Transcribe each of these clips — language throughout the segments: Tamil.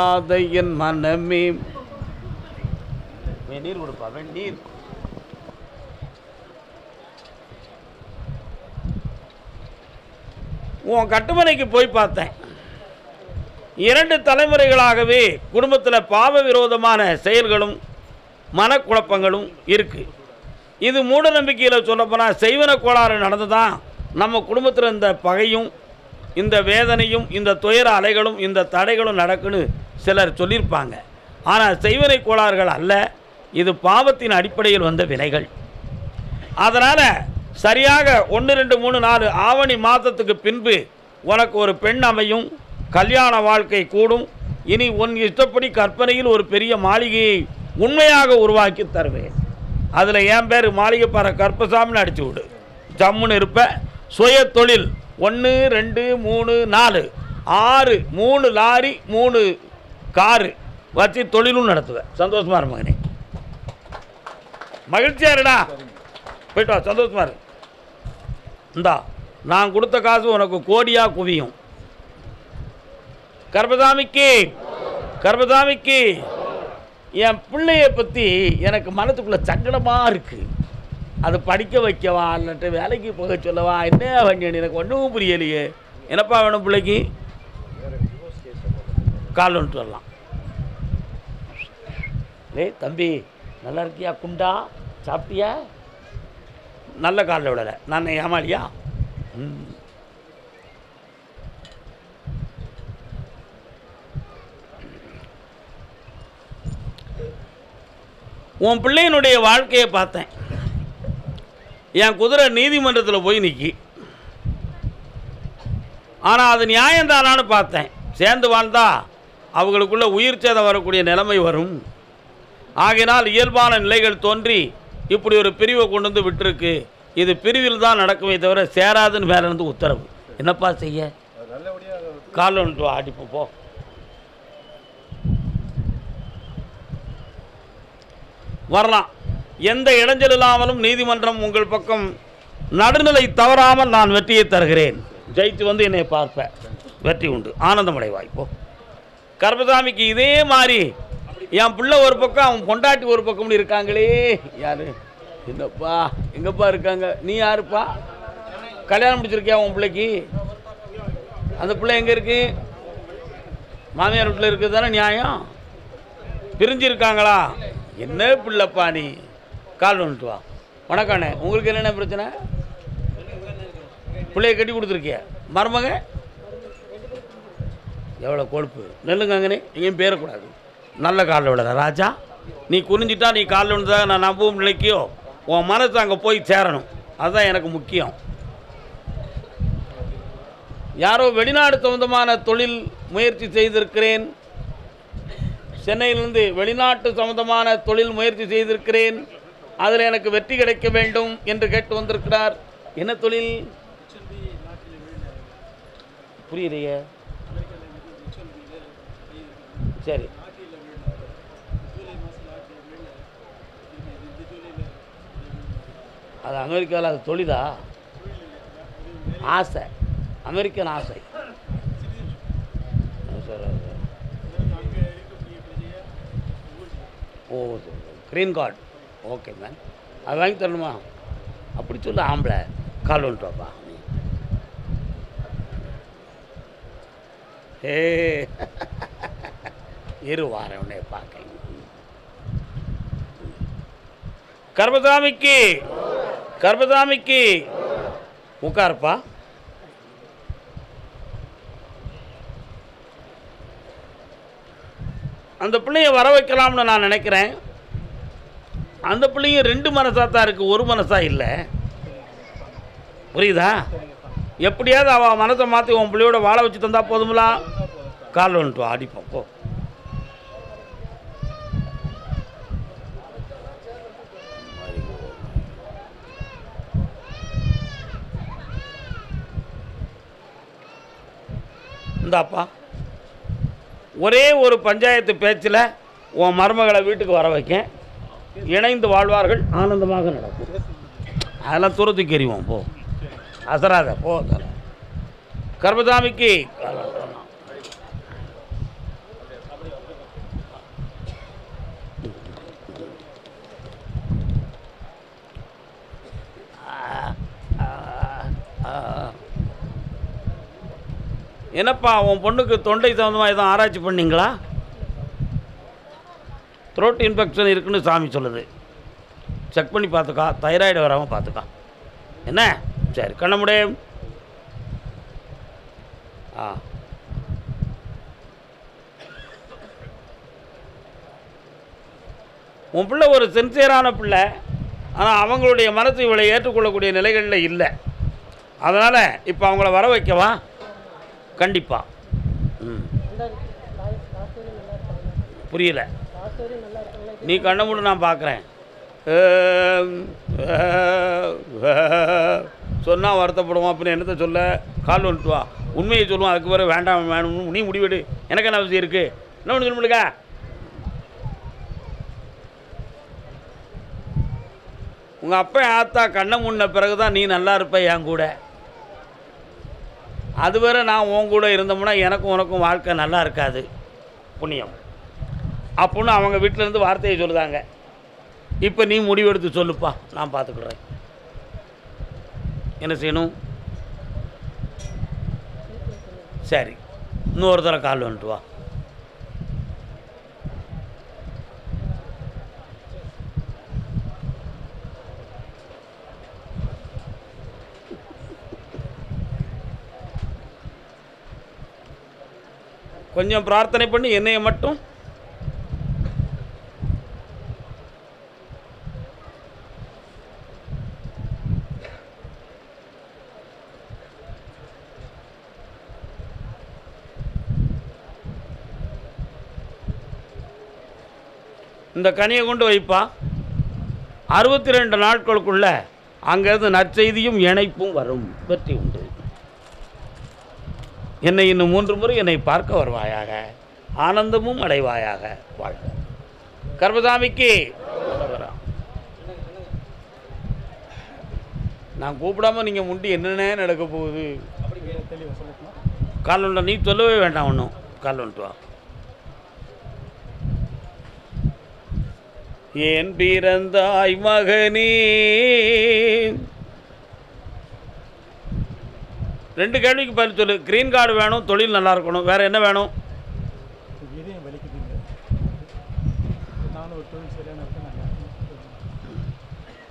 என் மனமே வெந்நீர் கொடுப்பா வெந்நீர். உன் கட்டுமனைக்கு போய் பார்த்தேன். 2 தலைமுறைகளாகவே குடும்பத்தில் பாவ விரோதமான செயல்களும் மனக்குழப்பங்களும் இருக்குது. இது மூட நம்பிக்கையில் சொல்லப்போனால் செய்வன கோளாறு நடந்து தான் நம்ம குடும்பத்தில் இந்த பகையும் இந்த வேதனையும் இந்த துயர அலைகளும் இந்த தடைகளும் நடக்குன்னு சிலர் சொல்லியிருப்பாங்க. ஆனால் செய்வனை கோளாறுகள் அல்ல, இது பாவத்தின் அடிப்படையில் வந்த வினைகள். அதனால் சரியாக 1, 2, 3, 4 ஆவணி மாதத்துக்கு பின்பு உனக்கு ஒரு பெண் அமையும், கல்யாண வாழ்க்கை கூடும். இனி உன் இஷ்டப்படி கற்பனையில் ஒரு பெரிய மாளிகையை உண்மையாக உருவாக்கி தருவேன். அதில் என் பேர் மாளிகைப்பாற கற்பசாமின்னு அடிச்சு விடு, ஜம்முன்னு இருப்ப. சுய தொழில் 1, 2, 3, 4, 6, 3 லாரி 3 காரு வச்சு தொழிலும் நடத்துவேன். சந்தோஷமா இரு மகனே, மகிழ்ச்சியா இருடா, போயிட்டு வா, சந்தோஷமா இரு. இந்தா நான் கொடுத்த காசு உனக்கு கோடியா குவியும். கர்பசாமிக்கு கர்பசாமிக்கு என் பிள்ளைய பற்றி எனக்கு மனத்துக்குள்ளே சங்கடமாக இருக்குது. அது படிக்க வைக்கவா இல்லட்டு வேலைக்கு போக சொல்லவா என்ன வண்டி எனக்கு ஒன்றும் புரியலையே. என்னப்பா வேணும் பிள்ளைக்கு? கால் வந்துட்டு வரலாம். தம்பி நல்லா இருக்கியா? குண்டா சாப்பிட்டியா? நல்ல காலில் விடலை, நான் ஏமாளியா? உன் பிள்ளையினுடைய வாழ்க்கையை பார்த்தேன். என் குதிரை நீதிமன்றத்தில் போய் நிற்கி. ஆனால் அது நியாயம்தானான்னு பார்த்தேன். சேர்ந்து வாழ்ந்தா அவங்களுக்குள்ள உயிர் சேதம் வரக்கூடிய நிலைமை வரும். ஆகையினால் இயல்பான நிலைகள் தோன்றி இப்படி ஒரு பிரிவை கொண்டு வந்து விட்டுருக்கு. இது பிரிவில் தான் நடக்குமே தவிர சேராதுன்னு மேலே இருந்து உத்தரவு. என்னப்பா செய்ய? காலில் வந்துட்டு அடிப்போம் போ. வரலாம். எந்த இடைஞ்சல் இல்லாமலும் நீதிமன்றம் உங்கள் பக்கம் நடுநிலை தவறாமல் நான் வெற்றியை தருகிறேன். ஜெயித்து வந்து என்னை பார்ப்பேன், வெற்றி உண்டு, ஆனந்தமடைவாய் போ. கர்பசாமிக்கு இதே மாதிரி என் பிள்ளை ஒரு பக்கம், அவன் பொண்டாட்டி ஒரு பக்கம் இருக்காங்களே. யாரு? என்னப்பா எங்கப்பா இருக்காங்க? நீ யாருப்பா? கல்யாணம் முடிச்சிருக்கியா உன் பிள்ளைக்கு? அந்த பிள்ளை எங்கே இருக்கு? மாமியார் வீட்டில் இருக்குது தானே நியாயம். பிரிஞ்சிருக்காங்களா? என்ன பிள்ளைப்பா நீ? கால் வந்துட்டு வா. வணக்கண்ணே, உங்களுக்கு என்னென்ன பிரச்சனை? பிள்ளைய கட்டி கொடுத்துருக்கிய? மருமக எவ்வளோ கொழுப்பு. நெல்லுங்க அங்கனே, எங்கேயும் பேரக்கூடாது. நல்ல காலில் விடல ராஜா. நீ குறிஞ்சிட்டா நீ காலில் விழுந்தா நான் நம்பவும் நினைக்கியோ. உன் மனசு அங்கே போய் சேரணும், அதுதான் எனக்கு முக்கியம். யாரோ வெளிநாடு சம்பந்தமான தொழில் முயற்சி செய்திருக்கிறேன், சென்னையிலிருந்து வெளிநாட்டு சம்பந்தமான தொழில் முயற்சி செய்திருக்கிறேன், அதில் எனக்கு வெற்றி கிடைக்க வேண்டும் என்று கேட்டு வந்திருக்கிறார். என்ன தொழில்? புரியலையே. சரி, அது அமெரிக்காவில் அது தொழிலா? ஆசை, அமெரிக்கன் ஆசை. ஓ, க்ரீன் கார்டு. ஓகே மேம், அது வாங்கி தரணுமா? அப்படி சொல்ல ஆம்பளை. கால் வந்துட்டு வாப்பா. ஏ இரு வாரம் உன்னை பார்க்க. கர்பசாமிக்கு கர்பசாமிக்கு உட்காருப்பா. அந்த பிள்ளைய வர வைக்கலாம்னு நான் நினைக்கிறேன். அந்த பிள்ளைங்க 2 மனசாக தான் இருக்குது, ஒரு மனசாக இல்லை. புரியுதா? எப்படியாவது அவள் மனசை மாற்றி உன் பிள்ளையோட வாழ வச்சு தந்தா போதுங்களா? கால் வந்துட்டு அடிப்போம் போ. இந்தாப்பா, ஒரே ஒரு பஞ்சாயத்து பேச்சில் உன் மருமகளை வீட்டுக்கு வர வைக்க, இணைந்து வாழ்வார்கள், ஆனந்தமாக நடக்கும். அதெல்லாம் தூரத்துக்கு எறிவோம் போ, அசராத போ. கர்பசாமிக்கு என்னப்பா உன் பொண்ணுக்கு தொண்டை சம்மந்தமாக எதுவும் ஆராய்ச்சி பண்ணிங்களா? த்ரோட் இன்ஃபெக்ஷன் இருக்குன்னு சாமி சொல்லுது. செக் பண்ணி பார்த்துக்கா, தைராய்டு வராமல் பார்த்துக்கா. என்ன? சரி, கண்ண முடியும். உன் பிள்ளை ஒரு சின்சியரான பிள்ளை. ஆனால் அவங்களுடைய மனசு இவளை ஏற்றுக்கொள்ளக்கூடிய நிலைகளில் இல்லை. அதனால் இப்போ அவங்கள வர வைக்கவா? கண்டிப்பாக. புரியல. நீ கண்ண மூடு, நான் பார்க்குறேன். சொன்னால் வருத்தப்படுவோம். அப்படின்னு என்னத்தை சொல்ல? கால் வந்துட்டு வா, உண்மையை சொல்லுவோம். அதுக்கு பிறகு வேண்டாம் வேணும் நீ முடிவெடு. எனக்கு என்ன அவசியம் இருக்குது? என்ன ஒன்று சொல்ல முடியுங்க? உங்கள் அப்பா ஆத்தா கண்ணை முன்ன பிறகு தான் நீ நல்லா இருப்ப என் கூட. அதுவரை நான் உன் கூட இருந்தோம்னா எனக்கும் உனக்கும் வாழ்க்கை நல்லா இருக்காது. புண்ணியம் அப்படின்னு அவங்க வீட்டிலேருந்து வார்த்தையை சொல்லுதாங்க. இப்போ நீ முடிவெடுத்து சொல்லுப்பா, நான் பார்த்துக்கிறேன். என்ன செய்யணும்? சரி, இன்னொரு தடவை கால் வந்துட்டு வா. கொஞ்சம் பிரார்த்தனை பண்ணி என்னைய மட்டும் இந்த கனியை கொண்டு வைப்பா. 62 நாட்களுக்குள்ள அங்கேருந்து நற்செய்தியும் இணைப்பும் வரும். வெற்றி உண்டு. என்னை இன்னும் 3 முறை என்னை பார்க்க வருவாயாக, ஆனந்தமும் அடைவாயாக. வாழ்க. கர்மசாமிக்கு நான் கூப்பிடாம நீங்கள் முண்டி என்னென்ன நடக்க போகுது? கால் ஒன்று நீ சொல்லவே வேண்டாம். ஒன்றும் கால் வந்துட்டு வா. ஏன் பிறந்தாய் மகனே? 2 கேள்விக்கு பதில் சொல்லு. கிரீன் கார்டு வேணும், தொழில் நல்லா இருக்கணும், வேறு என்ன வேணும்?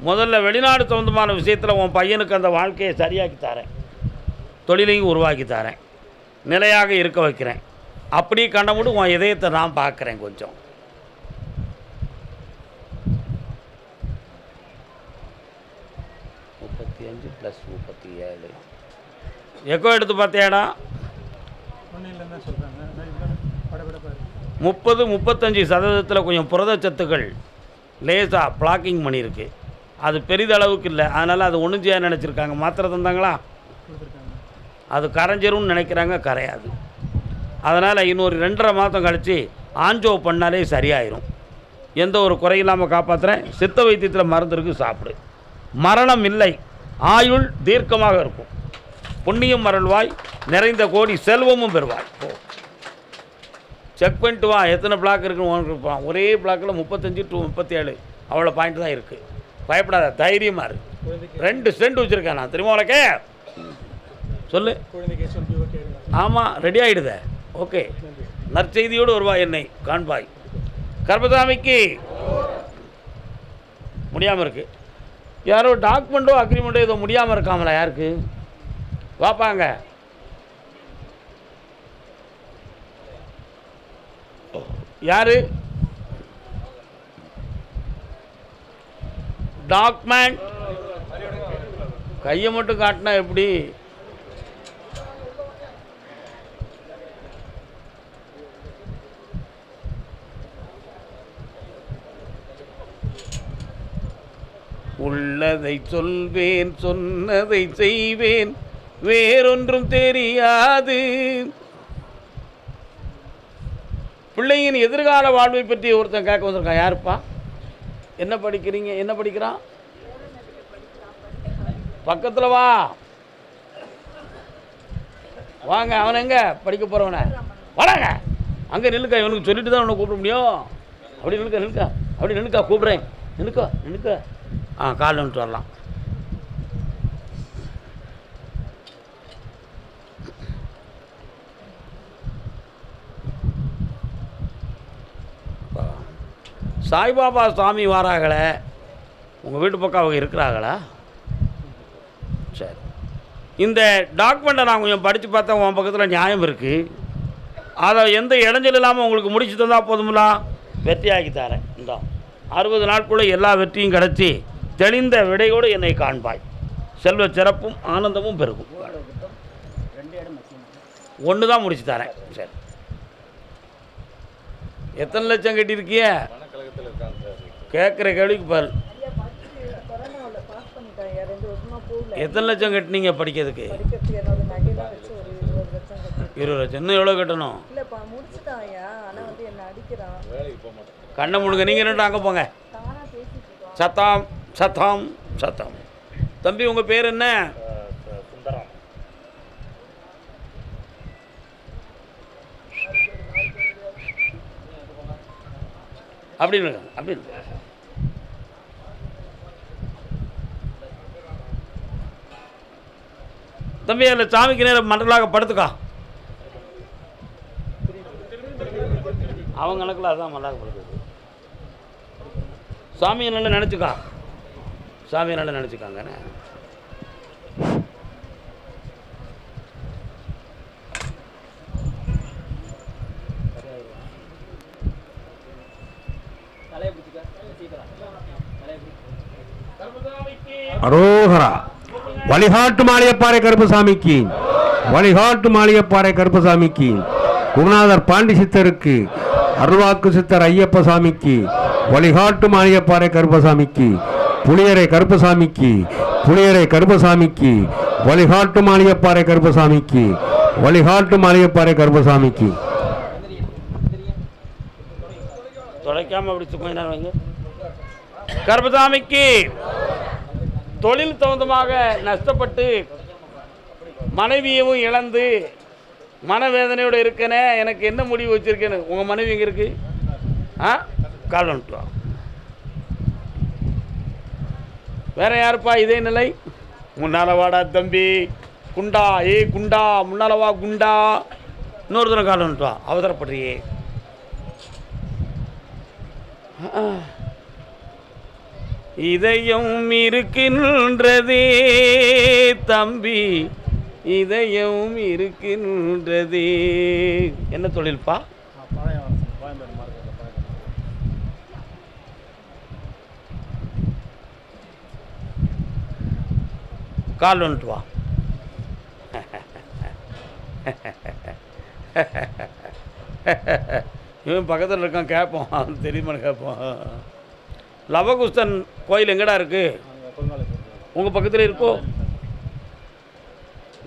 முதல்ல வெளிநாடு சொந்தமான விஷயத்தில் உன் பையனுக்கு அந்த வாழ்க்கையை சரியாக்கி தரேன், தொழிலையும் உருவாக்கி தரேன், நிலையாக இருக்க வைக்கிறேன். அப்படி கண்டமுடி உன் இதயத்தை நான் பார்க்குறேன். கொஞ்சம் 35 + 37 எக்கோ எடுத்து பார்த்தியாடா? 30-35% கொஞ்சம் புரதச்சத்துக்கள் லேசாக பிளாக்கிங் பண்ணியிருக்கு. அது பெரிதளவுக்கு இல்லை. அதனால் அது ஒன்றும் செய்ய நினச்சிருக்காங்க. மாத்திரை தந்தாங்களா? அது கரைஞ்சிரும்னு நினைக்கிறாங்க, கரையாது. அதனால் இன்னொரு 2.5 மாதம் கழித்து ஆஞ்சோ பண்ணாலே சரியாயிரும். எந்த ஒரு குறையில்லாமல் காப்பாற்றுறேன். சித்த வைத்தியத்தில் மருந்து இருக்குது, சாப்பிடு. மரணம் இல்லை, ஆயுள் தீர்க்கமாக இருக்கும். புண்ணியம் மரள்வாய், நிறைந்த கோடி செல்வமும் பெறுவாய். செக் பண்ணிட்டு வா, எத்தனை பிளாக் இருக்குன்னு உனக்கு இருப்பான். ஒரே பிளாக்கில் 35 to 37 அவ்வளோ பாயிண்ட் தான் இருக்குது. பயப்படாத, தைரியமாக இருக்கு. 2 சென்ட் வச்சுருக்கேன் நான், தெரியுமா உனக்கே? சொல்லு. ஆமாம், ரெடி ஆகிடுத. ஓகே, நற்செய்தியோடு வருவா, என்னை காண்பாய். கர்மசாமிக்கு முடியாமல் இருக்குது. யாரோ டாக்குமெண்ட்டோ அக்ரிமெண்ட்டோ ஏதோ முடியாமல் இருக்காமலா? யாருக்கு? வாப்பாங்க. யாரு? டாக்குமெண்ட் கையை மட்டும் காட்டினா எப்படி? உள்ளதை சொல்வேன், சொன்னதை செய்வேன், வேறொன்றும் தெரியாது. பிள்ளையின் எதிர்கால வாழ்வை பற்றி ஒருத்தன் கேட்க வந்திருக்கான். யாருப்பா? என்ன படிக்கிறீங்க? என்ன படிக்கிறான்? பக்கத்தில் வா, வாங்க. அவன் எங்க படிக்க போகிறவன? வாடாங்க, அங்கே நில்லுக்கா. இவனுக்கு சொல்லிட்டு தான் உன்னை கூப்பிட முடியும். அப்படி நில்லுக்கா, அப்படி நில்லுக்கா, கூப்பிட்றேன். நில்லுக்கா. கால் வந்துட்டு வரலாம். சாய்பாபா சாமி வாராங்களே, உங்கள் வீட்டு பக்கம் அவங்க இருக்கிறாங்களா? சரி, இந்த டாக்குமெண்ட்டை நான் கொஞ்சம் படித்து பார்த்தா உன் பக்கத்தில் நியாயம் இருக்குது. அதை எந்த இடைஞ்சல் இல்லாமல் உங்களுக்கு முடிச்சு தந்தால் போதுங்களா? வெற்றியாக்கி தரேன். இந்த 60 நாட்குள்ளே எல்லா வெற்றியும் கிடச்சி தெளிந்த விடையோடு என்னை காண்பாய். செல்வ சிறப்பும் ஆனந்தமும் பெருகும். ஒன்று தான் முடிச்சு தரேன். சரி, எத்தனை லட்சம் கட்டியிருக்கிய? கேட்குற கேள்விக்கு பாரு. எத்தனை லட்சம் கட்டினீங்க படிக்கிறதுக்கு? 20 லட்சம். இன்னும் எவ்வளோ கட்டணும்? கண்ணை முழுங்க. நீங்கள் ரெண்டு அங்கே போங்க. சத்தாம் சத்தாம் சத்தாம். தம்பி, உங்கள் பேர் என்ன? அப்படின்னு அப்படின்னு தம்பி, அதில் சாமிக்கு நேரம் மண்டலாக படுத்துக்கா. அவங்க கணக்கில் அதுதான் மண்டலாக படுத்துது. சாமியை நல்லா நினச்சிக்கா. சாமியை நல்லா நினச்சிக்காங்கண்ணே. அரோகரா. வழிகாட்டு மாளிகைப்பாறை கருப்பசாமிக்கு, வழிகாட்டு மாளிகைப்பாறை கருப்பசாமிக்கு, குருநாதர் பாண்டி சித்தருக்கு, அருள்வாக்கு சித்தர் ஐயப்ப சாமிக்கு, வழிகாட்டு மாளிகைப்பாறை கருப்பசாமிக்கு, புளியரை கருப்பசாமிக்கு, புளியரை கருப்பசாமிக்கு, வழிகாட்டு மாளிகைப்பாறை கருப்பசாமிக்கு, வழிகாட்டு மாளிகைப்பாறை கருப்பசாமிக்கு. தொலைக்காம அப்படி கொஞ்ச நேரம் வைங்க. கருப்பசாமிக்கு தொழில் சம்பந்தமாக நஷ்டப்பட்டு மனைவியவும் இழந்து மனவேதனையோடு இருக்கனே, எனக்கு என்ன முடிவு வச்சுருக்கேன்னு. உங்கள் மனைவி எங்கே இருக்கு? கால் வந்துட்டு. வேற யாருப்பா இதே நிலை? முன்னால வாடா தம்பி, குண்டா, குண்டா, முன்னால வா குண்டா. இன்னொரு தினம் கால் வந்துட்டு. அவசரப்படுறியே. இதயம் இருக்கின்றதே தம்பி, இதயம் இருக்கின்றதே. என்ன தொழில்ப்பா? கால் வந்துட்டு வா. இவன் பக்கத்தில் இருக்கான், கேட்போம். அவன் தெரியுமான்னு கேட்போம். லவகுஸ்தன் கோயில் எங்கடா இருக்கு? உங்கள் பக்கத்தில் இருக்கோ?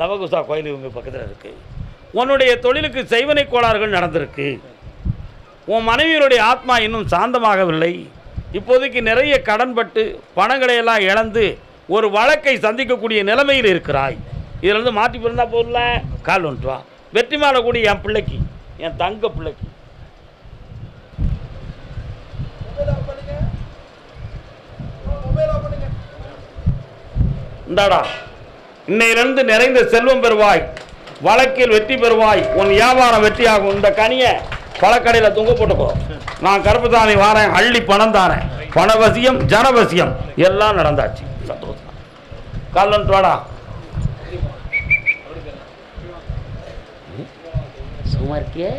லவகுஸ்தா கோயில் உங்கள் பக்கத்தில் இருக்கு. உன்னுடைய தொழிலுக்கு செய்வனை கோளாறுகள் நடந்திருக்கு. உன் மனைவியினுடைய ஆத்மா இன்னும் சாந்தமாகவில்லை. இப்போதைக்கு நிறைய கடன்பட்டு பணங்களை எல்லாம் இழந்து ஒரு வழக்கை சந்திக்கக்கூடிய நிலைமையில் இருக்கிறாய். இதிலிருந்து மாற்றி பிறந்தா போடல. கால் வந்துட்டு வா. வெற்றி மாலை கூடி என் பிள்ளைக்கு, என் தங்க பிள்ளைக்கு. இந்தாடா, இன்னையிலிருந்து நிறைந்த செல்வம் பெறுவாய், வழக்கில் வெற்றி பெறுவாய், உன் வியாபாரம் வெற்றியாகும். இந்த கனியை பழக்கடையில் தொங்க போட்டுக்கோ. நான் கருப்பசாமி வாரேன், அள்ளி பணம் தாரேன். பணவசியம் ஜனவசியம் எல்லாம் நடந்தாச்சு. சந்தோஷம். கால் வந்துட்டு வாடா. சும்மா இருக்கியே,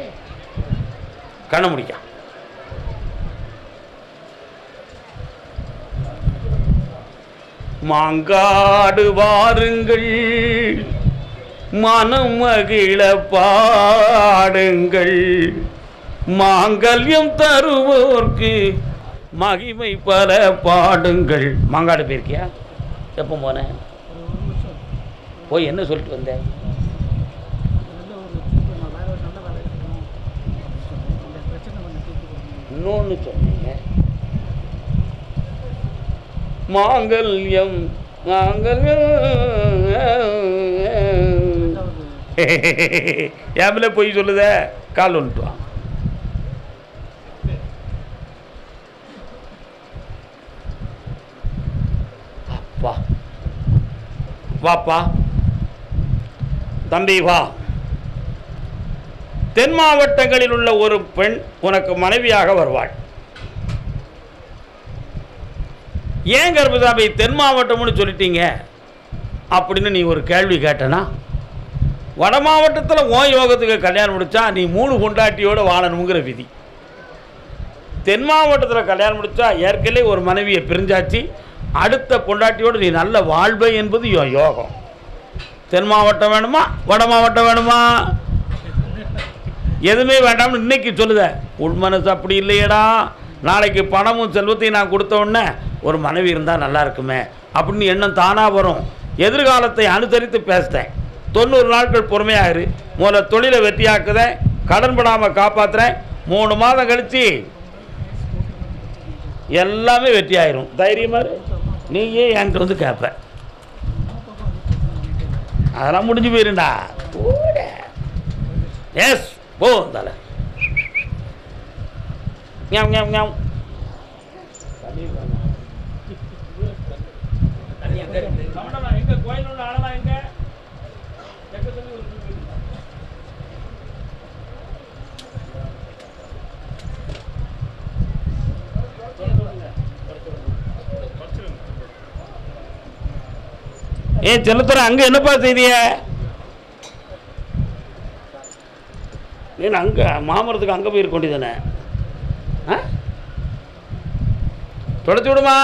கண்ண முடிக்க. மாங்காடு வாருங்கள், மனம் மகிழ பாடுங்கள், மாங்கல்யம் தருவோர்க்கு மகிமை பல பாடுங்கள். மாங்காடு போயிருக்கியா? எப்போ போனேன்? போய் என்ன சொல்லிட்டு வந்தேன்? இன்னொன்று சொன்னீங்க. மாங்கல்யம் மாங்கல்யம் ஏபில போய் சொல்லுத. கால் வந்துட்டு வா. அப்பா வாப்பா தம்பி வா. தென் மாவட்டங்களில் உள்ள ஒரு பெண் உனக்கு மனைவியாக வருவாள். ஏன் கருப்பசாமி தென் மாவட்டம்னு சொல்லிட்டீங்க அப்படின்னு நீ ஒரு கேள்வி கேட்டனா, வட மாவட்டத்தில் ஓ யோகத்துக்கு கல்யாணம் முடித்தா நீ 3 பொண்டாட்டியோடு வாழணுங்கிற விதி. தென் மாவட்டத்தில் கல்யாணம் முடித்தா ஏற்கனவே ஒரு மனைவியை பிரிஞ்சாச்சு, அடுத்த பொண்டாட்டியோடு நீ நல்ல வாழ்வை என்பது யோகம். தென் மாவட்டம் வேணுமா வட மாவட்டம் வேணுமா? எதுவுமே வேண்டாம்னு இன்னைக்கு சொல்லுத. உள் மனசு அப்படி இல்லையடா, நாளைக்கு பணமும் செல்வத்தையும் நான் கொடுத்த உடனே ஒரு மனைவி இருந்தால் நல்லா இருக்குமே அப்படின்னு எண்ணம் தானாக வரும். எதிர்காலத்தை அனுசரித்து பேசுகிறேன். 90 நாட்கள் பொறுமையாகிரு. முதல்ல தொழிலை வெற்றியாக்குதேன், கடன் படாமல் காப்பாற்றுறேன். 3 மாதம் கழித்து எல்லாமே வெற்றி ஆயிரும். தைரியமாக நீயே என்கிட்ட வந்து கேட்ப. அதெல்லாம் முடிஞ்சு போயிருண்டா. எஸ் போ தலை. ஏன் செல்லத்துற அங்கே என்னப்பா செய்திய? நீ அங்கே மாமரத்துக்கு அங்கே போயிருக்க வேண்டியதானே? தொடச்சி விடுமா?